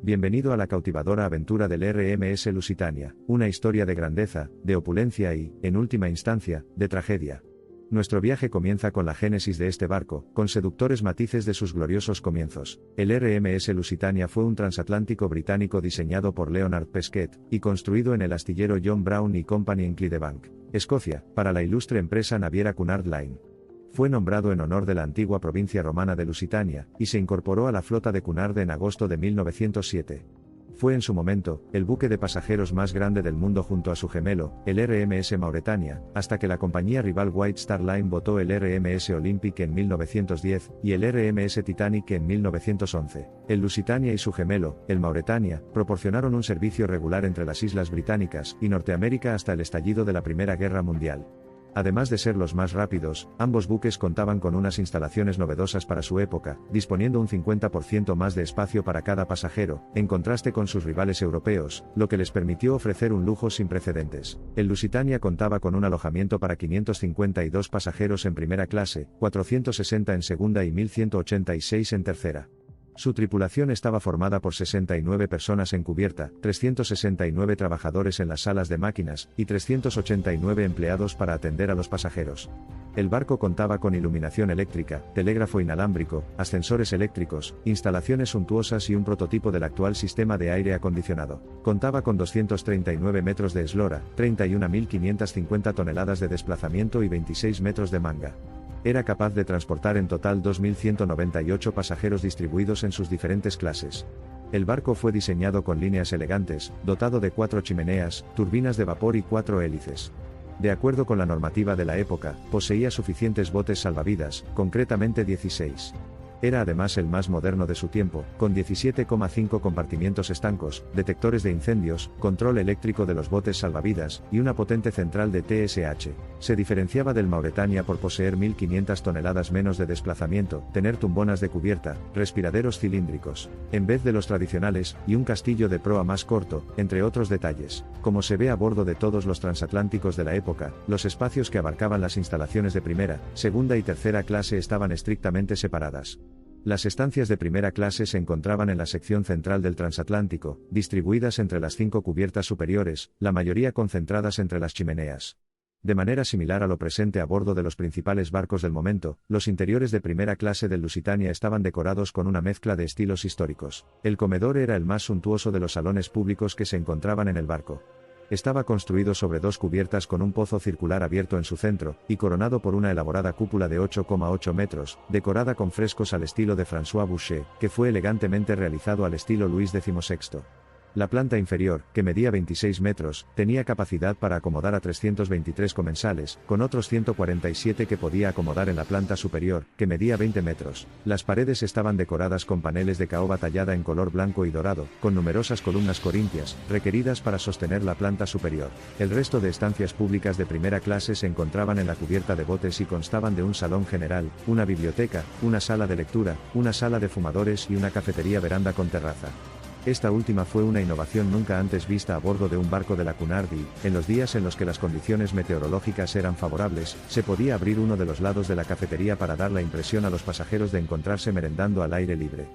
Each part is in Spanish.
Bienvenido a la cautivadora aventura del RMS Lusitania, una historia de grandeza, de opulencia y, en última instancia, de tragedia. Nuestro viaje comienza con la génesis de este barco, con seductores matices de sus gloriosos comienzos. El RMS Lusitania fue un transatlántico británico diseñado por Leonard Pesquet, y construido en el astillero John Brown y Company en Clydebank, Escocia, para la ilustre empresa naviera Cunard Line. Fue nombrado en honor de la antigua provincia romana de Lusitania, y se incorporó a la flota de Cunard en agosto de 1907. Fue en su momento, el buque de pasajeros más grande del mundo junto a su gemelo, el RMS Mauretania, hasta que la compañía rival White Star Line botó el RMS Olympic en 1910, y el RMS Titanic en 1911. El Lusitania y su gemelo, el Mauretania, proporcionaron un servicio regular entre las Islas Británicas y Norteamérica hasta el estallido de la Primera Guerra Mundial. Además de ser los más rápidos, ambos buques contaban con unas instalaciones novedosas para su época, disponiendo un 50% más de espacio para cada pasajero, en contraste con sus rivales europeos, lo que les permitió ofrecer un lujo sin precedentes. El Lusitania contaba con un alojamiento para 552 pasajeros en primera clase, 460 en segunda y 1186 en tercera. Su tripulación estaba formada por 69 personas en cubierta, 369 trabajadores en las salas de máquinas, y 389 empleados para atender a los pasajeros. El barco contaba con iluminación eléctrica, telégrafo inalámbrico, ascensores eléctricos, instalaciones suntuosas y un prototipo del actual sistema de aire acondicionado. Contaba con 239 metros de eslora, 31.550 toneladas de desplazamiento y 26 metros de manga. Era capaz de transportar en total 2.198 pasajeros distribuidos en sus diferentes clases. El barco fue diseñado con líneas elegantes, dotado de 4 chimeneas, turbinas de vapor y 4 hélices. De acuerdo con la normativa de la época, poseía suficientes botes salvavidas, concretamente 16. Era además el más moderno de su tiempo, con 17,5 compartimientos estancos, detectores de incendios, control eléctrico de los botes salvavidas, y una potente central de TSH. Se diferenciaba del Mauretania por poseer 1.500 toneladas menos de desplazamiento, tener tumbonas de cubierta, respiraderos cilíndricos, en vez de los tradicionales, y un castillo de proa más corto, entre otros detalles. Como se ve a bordo de todos los transatlánticos de la época, los espacios que abarcaban las instalaciones de primera, segunda y tercera clase estaban estrictamente separadas. Las estancias de primera clase se encontraban en la sección central del transatlántico, distribuidas entre las 5 cubiertas superiores, la mayoría concentradas entre las chimeneas. De manera similar a lo presente a bordo de los principales barcos del momento, los interiores de primera clase del Lusitania estaban decorados con una mezcla de estilos históricos. El comedor era el más suntuoso de los salones públicos que se encontraban en el barco. Estaba construido sobre 2 cubiertas con un pozo circular abierto en su centro, y coronado por una elaborada cúpula de 8,8 metros, decorada con frescos al estilo de François Boucher, que fue elegantemente realizado al estilo Luis XVI. La planta inferior, que medía 26 metros, tenía capacidad para acomodar a 323 comensales, con otros 147 que podía acomodar en la planta superior, que medía 20 metros. Las paredes estaban decoradas con paneles de caoba tallada en color blanco y dorado, con numerosas columnas corintias, requeridas para sostener la planta superior. El resto de estancias públicas de primera clase se encontraban en la cubierta de botes y constaban de un salón general, una biblioteca, una sala de lectura, una sala de fumadores y una cafetería veranda con terraza. Esta última fue una innovación nunca antes vista a bordo de un barco de la Cunard y, en los días en los que las condiciones meteorológicas eran favorables, se podía abrir uno de los lados de la cafetería para dar la impresión a los pasajeros de encontrarse merendando al aire libre.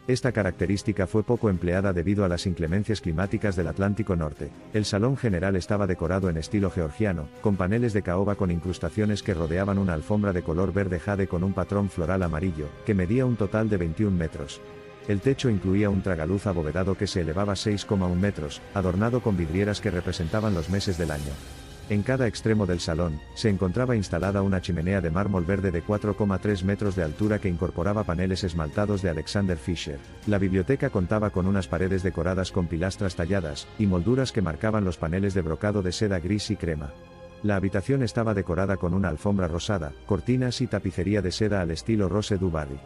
Esta característica fue poco empleada debido a las inclemencias climáticas del Atlántico Norte. El salón general estaba decorado en estilo georgiano, con paneles de caoba con incrustaciones que rodeaban una alfombra de color verde jade con un patrón floral amarillo, que medía un total de 21 metros. El techo incluía un tragaluz abovedado que se elevaba 6,1 metros, adornado con vidrieras que representaban los meses del año. En cada extremo del salón, se encontraba instalada una chimenea de mármol verde de 4,3 metros de altura que incorporaba paneles esmaltados de Alexander Fisher. La biblioteca contaba con unas paredes decoradas con pilastras talladas, y molduras que marcaban los paneles de brocado de seda gris y crema. La habitación estaba decorada con una alfombra rosada, cortinas y tapicería de seda al estilo Rose du Barry.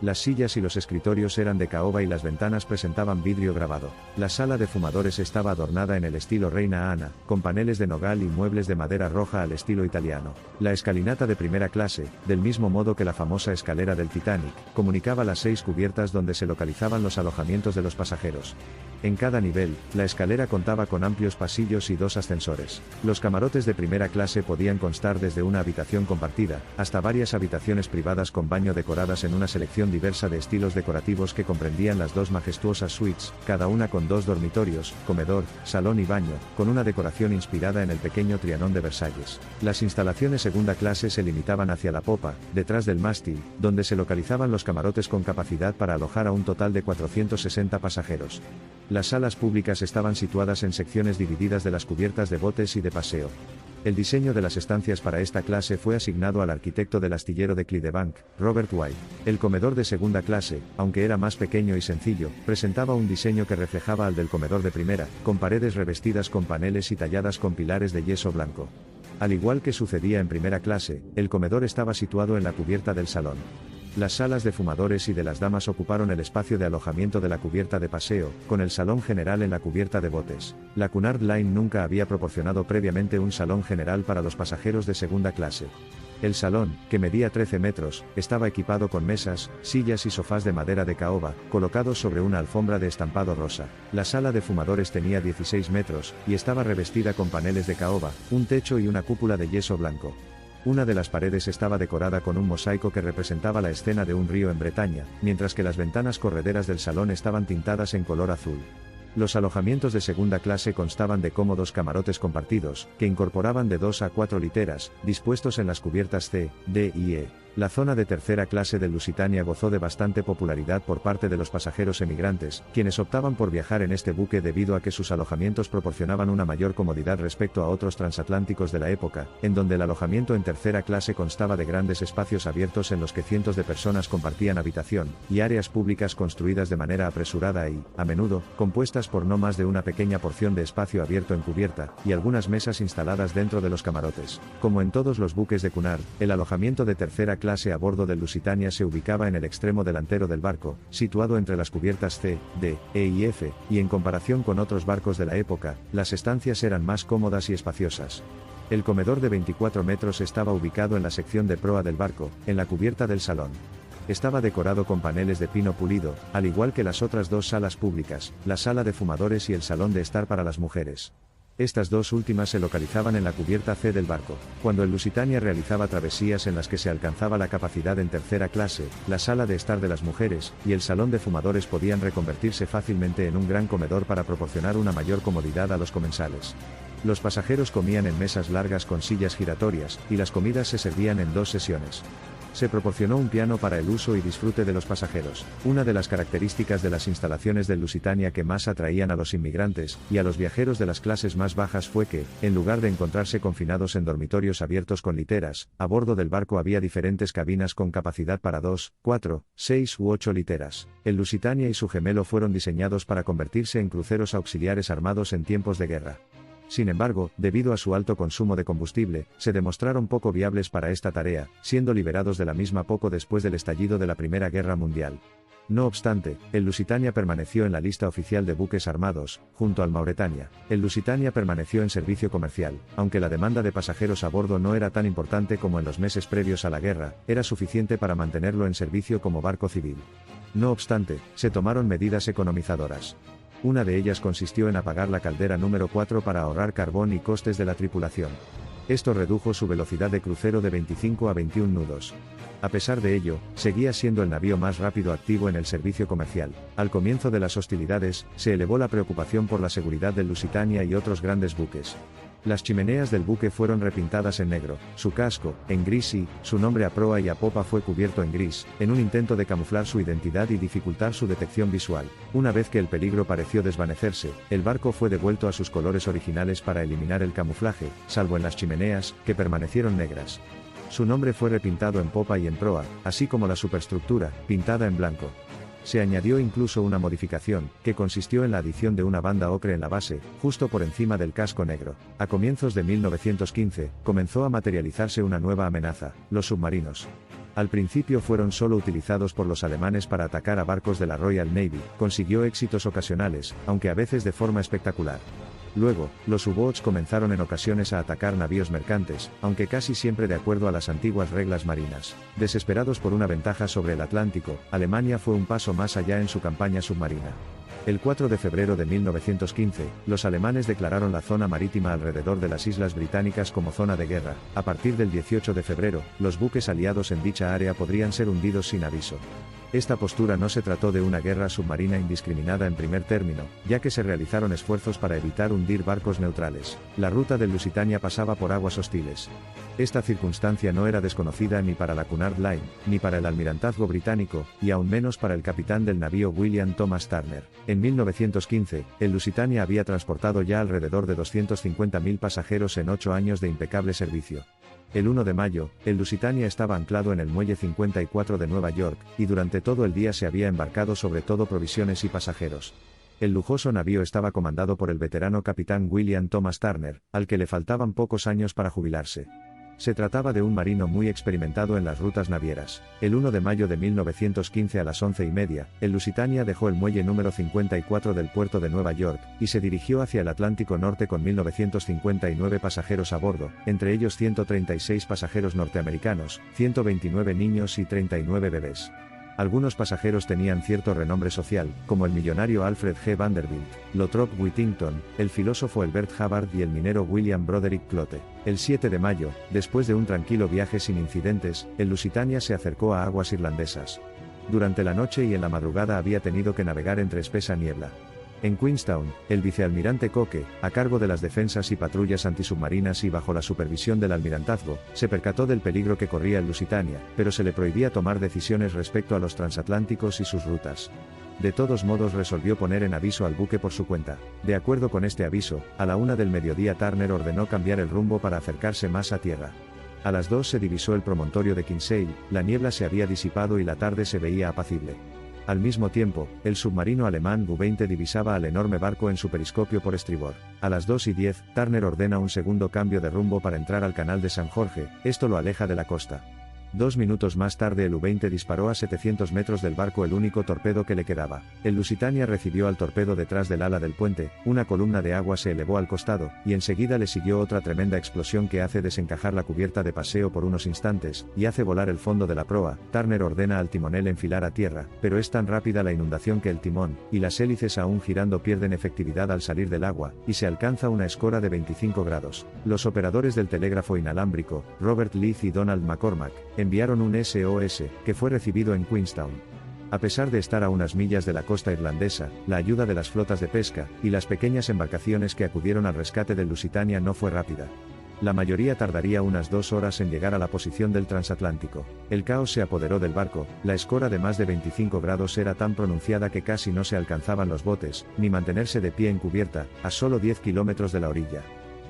Las sillas y los escritorios eran de caoba y las ventanas presentaban vidrio grabado. La sala de fumadores estaba adornada en el estilo Reina Ana, con paneles de nogal y muebles de madera roja al estilo italiano. La escalinata de primera clase, del mismo modo que la famosa escalera del Titanic, comunicaba las 6 cubiertas donde se localizaban los alojamientos de los pasajeros. En cada nivel, la escalera contaba con amplios pasillos y 2 ascensores. Los camarotes de primera clase podían constar desde una habitación compartida, hasta varias habitaciones privadas con baño decoradas en una selección diversa de estilos decorativos que comprendían las 2 majestuosas suites, cada una con 2 dormitorios, comedor, salón y baño, con una decoración inspirada en el pequeño Trianón de Versalles. Las instalaciones segunda clase se limitaban hacia la popa, detrás del mástil, donde se localizaban los camarotes con capacidad para alojar a un total de 460 pasajeros. Las salas públicas estaban situadas en secciones divididas de las cubiertas de botes y de paseo. El diseño de las estancias para esta clase fue asignado al arquitecto del astillero de Clydebank, Robert White. El comedor de segunda clase, aunque era más pequeño y sencillo, presentaba un diseño que reflejaba al del comedor de primera, con paredes revestidas con paneles y talladas con pilares de yeso blanco. Al igual que sucedía en primera clase, el comedor estaba situado en la cubierta del salón. Las salas de fumadores y de las damas ocuparon el espacio de alojamiento de la cubierta de paseo, con el salón general en la cubierta de botes. La Cunard Line nunca había proporcionado previamente un salón general para los pasajeros de segunda clase. El salón, que medía 13 metros, estaba equipado con mesas, sillas y sofás de madera de caoba, colocados sobre una alfombra de estampado rosa. La sala de fumadores tenía 16 metros, y estaba revestida con paneles de caoba, un techo y una cúpula de yeso blanco. Una de las paredes estaba decorada con un mosaico que representaba la escena de un río en Bretaña, mientras que las ventanas correderas del salón estaban tintadas en color azul. Los alojamientos de segunda clase constaban de cómodos camarotes compartidos, que incorporaban de 2 a 4 literas, dispuestos en las cubiertas C, D y E. La zona de tercera clase del Lusitania gozó de bastante popularidad por parte de los pasajeros emigrantes, quienes optaban por viajar en este buque debido a que sus alojamientos proporcionaban una mayor comodidad respecto a otros transatlánticos de la época, en donde el alojamiento en tercera clase constaba de grandes espacios abiertos en los que cientos de personas compartían habitación, y áreas públicas construidas de manera apresurada y, a menudo, compuestas por no más de una pequeña porción de espacio abierto en cubierta, y algunas mesas instaladas dentro de los camarotes. Como en todos los buques de Cunard, el alojamiento de tercera clase a bordo del Lusitania se ubicaba en el extremo delantero del barco, situado entre las cubiertas C, D, E y F, y en comparación con otros barcos de la época, las estancias eran más cómodas y espaciosas. El comedor de 24 metros estaba ubicado en la sección de proa del barco, en la cubierta del salón. Estaba decorado con paneles de pino pulido, al igual que las otras 2 salas públicas, la sala de fumadores y el salón de estar para las mujeres. Estas 2 últimas se localizaban en la cubierta C del barco. Cuando el Lusitania realizaba travesías en las que se alcanzaba la capacidad en tercera clase, la sala de estar de las mujeres, y el salón de fumadores podían reconvertirse fácilmente en un gran comedor para proporcionar una mayor comodidad a los comensales. Los pasajeros comían en mesas largas con sillas giratorias, y las comidas se servían en 2 sesiones. Se proporcionó un piano para el uso y disfrute de los pasajeros. Una de las características de las instalaciones del Lusitania que más atraían a los inmigrantes y a los viajeros de las clases más bajas fue que, en lugar de encontrarse confinados en dormitorios abiertos con literas, a bordo del barco había diferentes cabinas con capacidad para 2, 4, 6 u 8 literas. El Lusitania y su gemelo fueron diseñados para convertirse en cruceros auxiliares armados en tiempos de guerra. Sin embargo, debido a su alto consumo de combustible, se demostraron poco viables para esta tarea, siendo liberados de la misma poco después del estallido de la Primera Guerra Mundial. No obstante, el Lusitania permaneció en la lista oficial de buques armados, junto al Mauretania. El Lusitania permaneció en servicio comercial, aunque la demanda de pasajeros a bordo no era tan importante como en los meses previos a la guerra, era suficiente para mantenerlo en servicio como barco civil. No obstante, se tomaron medidas economizadoras. Una de ellas consistió en apagar la caldera número 4 para ahorrar carbón y costes de la tripulación. Esto redujo su velocidad de crucero de 25 a 21 nudos. A pesar de ello, seguía siendo el navío más rápido activo en el servicio comercial. Al comienzo de las hostilidades, se elevó la preocupación por la seguridad del Lusitania y otros grandes buques. Las chimeneas del buque fueron repintadas en negro, su casco, en gris y, su nombre a proa y a popa fue cubierto en gris, en un intento de camuflar su identidad y dificultar su detección visual. Una vez que el peligro pareció desvanecerse, el barco fue devuelto a sus colores originales para eliminar el camuflaje, salvo en las chimeneas, que permanecieron negras. Su nombre fue repintado en popa y en proa, así como la superestructura, pintada en blanco. Se añadió incluso una modificación, que consistió en la adición de una banda ocre en la base, justo por encima del casco negro. A comienzos de 1915, comenzó a materializarse una nueva amenaza: los submarinos. Al principio fueron solo utilizados por los alemanes para atacar a barcos de la Royal Navy, consiguió éxitos ocasionales, aunque a veces de forma espectacular. Luego, los U-Boats comenzaron en ocasiones a atacar navíos mercantes, aunque casi siempre de acuerdo a las antiguas reglas marinas. Desesperados por una ventaja sobre el Atlántico, Alemania fue un paso más allá en su campaña submarina. El 4 de febrero de 1915, los alemanes declararon la zona marítima alrededor de las islas británicas como zona de guerra. A partir del 18 de febrero, los buques aliados en dicha área podrían ser hundidos sin aviso. Esta postura no se trató de una guerra submarina indiscriminada en primer término, ya que se realizaron esfuerzos para evitar hundir barcos neutrales. La ruta del Lusitania pasaba por aguas hostiles. Esta circunstancia no era desconocida ni para la Cunard Line, ni para el almirantazgo británico, y aún menos para el capitán del navío William Thomas Turner. En 1915, el Lusitania había transportado ya alrededor de 250.000 pasajeros en 8 años de impecable servicio. El 1 de mayo, el Lusitania estaba anclado en el muelle 54 de Nueva York, y durante todo el día se había embarcado sobre todo provisiones y pasajeros. El lujoso navío estaba comandado por el veterano capitán William Thomas Turner, al que le faltaban pocos años para jubilarse. Se trataba de un marino muy experimentado en las rutas navieras. El 1 de mayo de 1915 a las 11:30, el Lusitania dejó el muelle número 54 del puerto de Nueva York, y se dirigió hacia el Atlántico Norte con 1959 pasajeros a bordo, entre ellos 136 pasajeros norteamericanos, 129 niños y 39 bebés. Algunos pasajeros tenían cierto renombre social, como el millonario Alfred G. Vanderbilt, Lothrop Whittington, el filósofo Elbert Hubbard y el minero William Broderick Clote. El 7 de mayo, después de un tranquilo viaje sin incidentes, el Lusitania se acercó a aguas irlandesas. Durante la noche y en la madrugada había tenido que navegar entre espesa niebla. En Queenstown, el vicealmirante Cooke, a cargo de las defensas y patrullas antisubmarinas y bajo la supervisión del almirantazgo, se percató del peligro que corría el Lusitania, pero se le prohibía tomar decisiones respecto a los transatlánticos y sus rutas. De todos modos resolvió poner en aviso al buque por su cuenta. De acuerdo con este aviso, a la 1 del mediodía Turner ordenó cambiar el rumbo para acercarse más a tierra. A las 2 se divisó el promontorio de Kinsale, la niebla se había disipado y la tarde se veía apacible. Al mismo tiempo, el submarino alemán U-20 divisaba al enorme barco en su periscopio por estribor. A las 2:10, Turner ordena un segundo cambio de rumbo para entrar al canal de San Jorge, esto lo aleja de la costa. 2 minutos más tarde el U-20 disparó a 700 metros del barco el único torpedo que le quedaba. El Lusitania recibió al torpedo detrás del ala del puente, una columna de agua se elevó al costado, y enseguida le siguió otra tremenda explosión que hace desencajar la cubierta de paseo por unos instantes, y hace volar el fondo de la proa. Turner ordena al timonel enfilar a tierra, pero es tan rápida la inundación que el timón, y las hélices aún girando pierden efectividad al salir del agua, y se alcanza una escora de 25 grados. Los operadores del telégrafo inalámbrico, Robert Leith y Donald McCormack, enviaron un SOS, que fue recibido en Queenstown. A pesar de estar a unas millas de la costa irlandesa, la ayuda de las flotas de pesca, y las pequeñas embarcaciones que acudieron al rescate del Lusitania no fue rápida. La mayoría tardaría unas 2 horas en llegar a la posición del transatlántico. El caos se apoderó del barco, la escora de más de 25 grados era tan pronunciada que casi no se alcanzaban los botes, ni mantenerse de pie en cubierta, a solo 10 kilómetros de la orilla.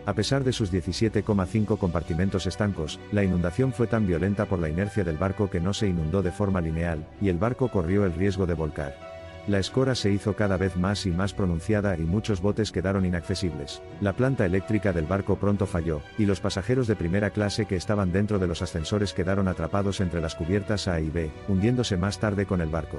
A pesar de sus 17,5 compartimentos estancos, la inundación fue tan violenta por la inercia del barco que no se inundó de forma lineal, y el barco corrió el riesgo de volcar. La escora se hizo cada vez más y más pronunciada y muchos botes quedaron inaccesibles. La planta eléctrica del barco pronto falló, y los pasajeros de primera clase que estaban dentro de los ascensores quedaron atrapados entre las cubiertas A y B, hundiéndose más tarde con el barco.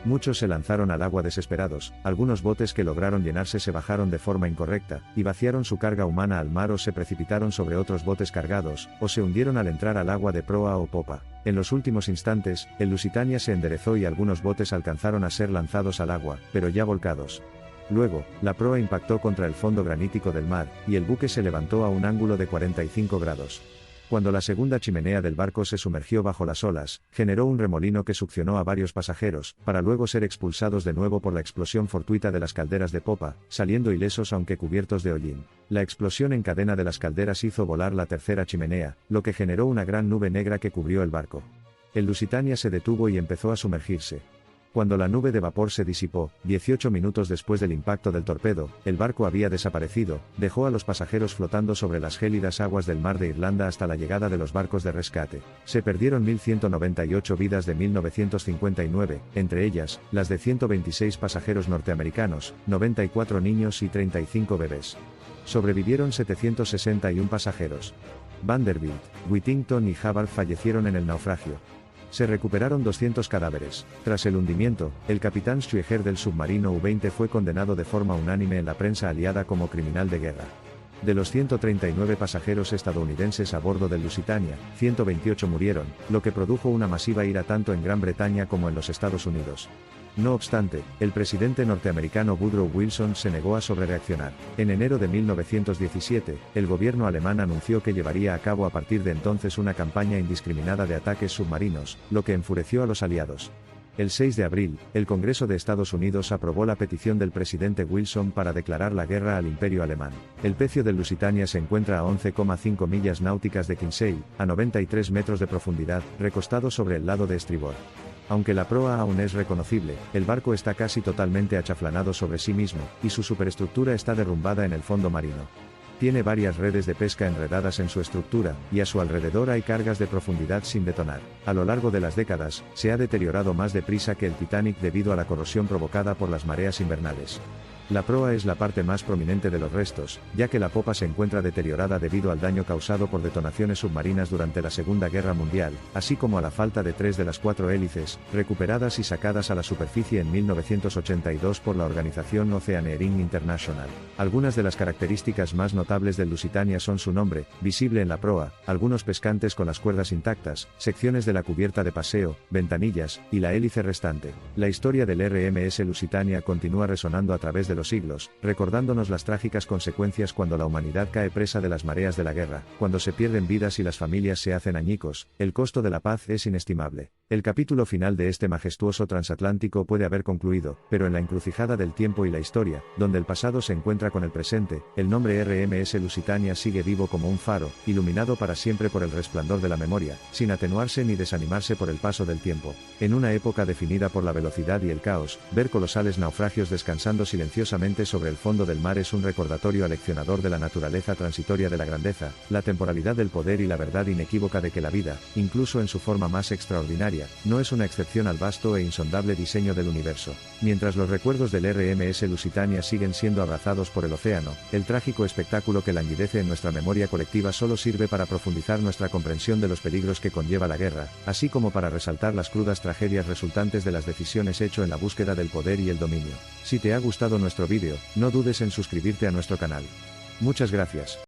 Muchos se lanzaron al agua desesperados, algunos botes que lograron llenarse se bajaron de forma incorrecta, y vaciaron su carga humana al mar o se precipitaron sobre otros botes cargados, o se hundieron al entrar al agua de proa o popa. En los últimos instantes, el Lusitania se enderezó y algunos botes alcanzaron a ser lanzados al agua, pero ya volcados. Luego, la proa impactó contra el fondo granítico del mar, y el buque se levantó a un ángulo de 45 grados. Cuando la segunda chimenea del barco se sumergió bajo las olas, generó un remolino que succionó a varios pasajeros, para luego ser expulsados de nuevo por la explosión fortuita de las calderas de popa, saliendo ilesos aunque cubiertos de hollín. La explosión en cadena de las calderas hizo volar la tercera chimenea, lo que generó una gran nube negra que cubrió el barco. El Lusitania se detuvo y empezó a sumergirse. Cuando la nube de vapor se disipó, 18 minutos después del impacto del torpedo, el barco había desaparecido, dejó a los pasajeros flotando sobre las gélidas aguas del mar de Irlanda hasta la llegada de los barcos de rescate. Se perdieron 1.198 vidas de 1959, entre ellas, las de 126 pasajeros norteamericanos, 94 niños y 35 bebés. Sobrevivieron 761 pasajeros. Vanderbilt, Whittington y Hubbard fallecieron en el naufragio. Se recuperaron 200 cadáveres. Tras el hundimiento, el capitán Schwieger del submarino U-20 fue condenado de forma unánime en la prensa aliada como criminal de guerra. De los 139 pasajeros estadounidenses a bordo del Lusitania, 128 murieron, lo que produjo una masiva ira tanto en Gran Bretaña como en los Estados Unidos. No obstante, el presidente norteamericano Woodrow Wilson se negó a sobrereaccionar. En enero de 1917, el gobierno alemán anunció que llevaría a cabo a partir de entonces una campaña indiscriminada de ataques submarinos, lo que enfureció a los aliados. El 6 de abril, el Congreso de Estados Unidos aprobó la petición del presidente Wilson para declarar la guerra al Imperio Alemán. El pecio del Lusitania se encuentra a 11,5 millas náuticas de Kinsey, a 93 metros de profundidad, recostado sobre el lado de estribor. Aunque la proa aún es reconocible, el barco está casi totalmente achaflanado sobre sí mismo, y su superestructura está derrumbada en el fondo marino. Tiene varias redes de pesca enredadas en su estructura, y a su alrededor hay cargas de profundidad sin detonar. A lo largo de las décadas, se ha deteriorado más deprisa que el Titanic debido a la corrosión provocada por las mareas invernales. La proa es la parte más prominente de los restos, ya que la popa se encuentra deteriorada debido al daño causado por detonaciones submarinas durante la Segunda Guerra Mundial, así como a la falta de 3 de las 4 hélices, recuperadas y sacadas a la superficie en 1982 por la organización Oceaneering International. Algunas de las características más notables del Lusitania son su nombre, visible en la proa, algunos pescantes con las cuerdas intactas, secciones de la cubierta de paseo, ventanillas, y la hélice restante. La historia del RMS Lusitania continúa resonando a través de los siglos, recordándonos las trágicas consecuencias cuando la humanidad cae presa de las mareas de la guerra, cuando se pierden vidas y las familias se hacen añicos. El costo de la paz es inestimable. El capítulo final de este majestuoso transatlántico puede haber concluido, pero en la encrucijada del tiempo y la historia, donde el pasado se encuentra con el presente, el nombre RMS Lusitania sigue vivo como un faro, iluminado para siempre por el resplandor de la memoria, sin atenuarse ni desanimarse por el paso del tiempo. En una época definida por la velocidad y el caos, ver colosales naufragios descansando silenciosamente sobre el fondo del mar es un recordatorio aleccionador de la naturaleza transitoria de la grandeza, la temporalidad del poder y la verdad inequívoca de que la vida, incluso en su forma más extraordinaria, no es una excepción al vasto e insondable diseño del universo. Mientras los recuerdos del RMS Lusitania siguen siendo abrazados por el océano, el trágico espectáculo que languidece en nuestra memoria colectiva solo sirve para profundizar nuestra comprensión de los peligros que conlleva la guerra, así como para resaltar las crudas tragedias resultantes de las decisiones hechas en la búsqueda del poder y el dominio. Si te ha gustado nuestro vídeo, no dudes en suscribirte a nuestro canal. Muchas gracias.